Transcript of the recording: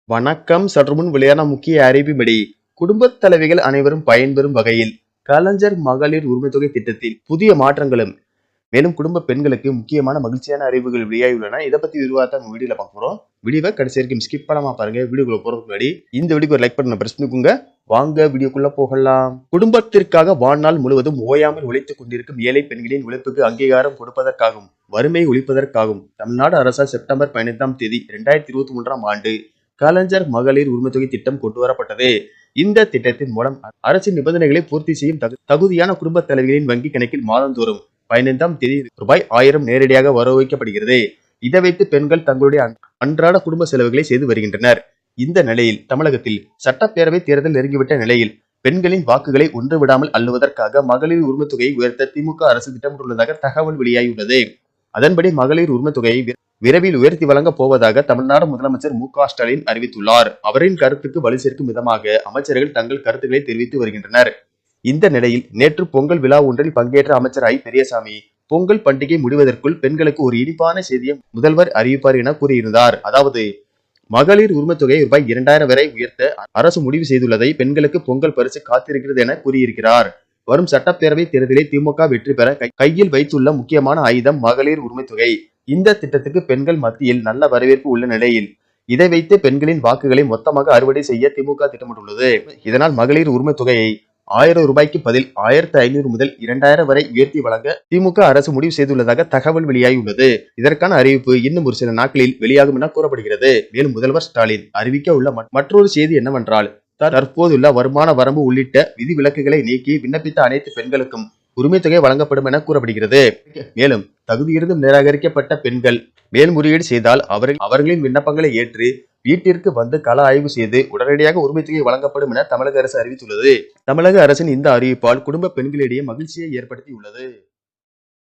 வணக்கம். சற்றுமுன் வெளியான முக்கிய அறிவிப்படி குடும்பத் தலைவிகள் அனைவரும் பயன்பெறும் வகையில் கலைஞர் மகளிர் உரிமைத்தொகை திட்டத்தில் புதிய மாற்றங்களும் மேலும் குடும்ப பெண்களுக்கு முக்கியமான மகிழ்ச்சியான அறிவுகள் வெளியாகியுள்ளன. இதை பத்தி விரிவாக நம்ம வீடியோல பார்க்க போறோம். வீடியோவை கடைசி வரைக்கும் ஸ்கிப் பண்ணாம பாருங்க. வீடியோக்குள்ள போறதுக்கு முன்னாடி இந்த வீடியோக்கு ஒரு லைக் பட்டனை பிரஸ் பண்ணிக்கோங்க. வாங்க வீடியோக்குள்ள போகலாம். குடும்பத்திற்காக வாழ்நாள் முழுவதும் ஓயாமல் உழைத்துக் கொண்டிருக்கும் ஏழை பெண்களின் உழைப்புக்கு அங்கீகாரம் கொடுப்பதற்காகவும் வறுமை ஒழிப்பதற்காகவும் தமிழ்நாடு அரசால் செப்டம்பர் 15ஆம் தேதி 2023ஆம் ஆண்டு கலைஞர் மகளிர் உரிமைத்தொகை திட்டம் கொண்டு வரப்பட்டது. இந்த திட்டத்தின் மூலம் அரசின் நிபந்தனைகளை பூர்த்தி செய்யும் தகுதியான குடும்ப தலைவிகளின் வங்கி கணக்கில் மாதந்தோறும் 15ஆம் தேதி ரூபாய் 1000 நேரடியாக வரவு வைக்கப்படுகிறது. இதை வைத்து பெண்கள் தங்களுடைய அன்றாட குடும்ப செலவுகளை செய்து வருகின்றனர். இந்த நிலையில் தமிழகத்தில் சட்டப்பேரவை தேர்தல் நெருங்கிவிட்ட நிலையில் பெண்களின் வாக்குகளை ஒன்று விடாமல் அள்ளுவதற்காக மகளிர் உரிமைத்தொகையை உயர்த்த திமுக அரசு திட்டமிட்டுள்ளதாக தகவல் வெளியாகியுள்ளது. அதன்படி மகளிர் உரிமைத்தொகையை விரைவில் உயர்த்தி வழங்கப் போவதாக தமிழ்நாடு முதலமைச்சர் மு.க.ஸ்டாலின் அறிவித்துள்ளார். அவரின் கருத்துக்கு வலு சேர்க்கும் விதமாக அமைச்சர்கள் தங்கள் கருத்துக்களை தெரிவித்து வருகின்றனர். இந்த நிலையில் நேற்று பொங்கல் விழா ஒன்றில் பங்கேற்ற அமைச்சர் ஐ. பெரியசாமி பொங்கல் பண்டிகை முடிவதற்குள் பெண்களுக்கு ஒரு இனிப்பான செய்தியை முதல்வர் அறிவிப்பார் என கூறியிருந்தார். அதாவது மகளிர் உரிமைத்தொகையை ரூபாய் 2000 வரை உயர்த்த அரசு முடிவு செய்துள்ளதை பெண்களுக்கு பொங்கல் பரிசு காத்திருக்கிறது என கூறியிருக்கிறார். வரும் சட்டப்பேரவை தேர்தலில் திமுக வெற்றி பெற கையில் வைத்துள்ள முக்கியமான ஆயுதம் மகளிர் உரிமைத்தொகை. இந்த திட்டத்துக்கு பெண்கள் மத்தியில் நல்ல வரவேற்பு உள்ள நிலையில் இதை வைத்து பெண்களின் வாக்குகளை மொத்தமாக அறுவடை செய்ய திமுக திட்டமிட்டுள்ளது. இதனால் மகளிர் உரிமை தொகையை 1000 ரூபாய்க்கு பதில் 1500 முதல் 2000 வரை உயர்த்தி வழங்க திமுக அரசு முடிவு செய்துள்ளதாக தகவல் வெளியாகியுள்ளது. இதற்கான அறிவிப்பு இன்னும் ஒரு சில நாட்களில் வெளியாகும் என கூறப்படுகிறது. மேலும் முதல்வர் ஸ்டாலின் அறிவிக்க உள்ள மற்றொரு செய்தி என்னவென்றால் தற்போதுள்ள வருமான வரம்பு உள்ளிட்ட விதிவிலக்குகளை நீக்கி விண்ணப்பித்த அனைத்து பெண்களுக்கும் உரிமைத்தொகை வழங்கப்படும் என கூறப்படுகிறது. மேலும் தகுதியிருந்தும் நிராகரிக்கப்பட்ட பெண்கள் மேல்முறையீடு செய்தால் அவர்களின் விண்ணப்பங்களை ஏற்று வீட்டிற்கு வந்து கள ஆய்வு செய்து உடனடியாக உரிமைத்தொகை வழங்கப்படும் என தமிழக அரசு அறிவித்துள்ளது. தமிழக அரசின் இந்த அறிவிப்பால் குடும்ப பெண்களிடையே மகிழ்ச்சியை ஏற்படுத்தியுள்ளது.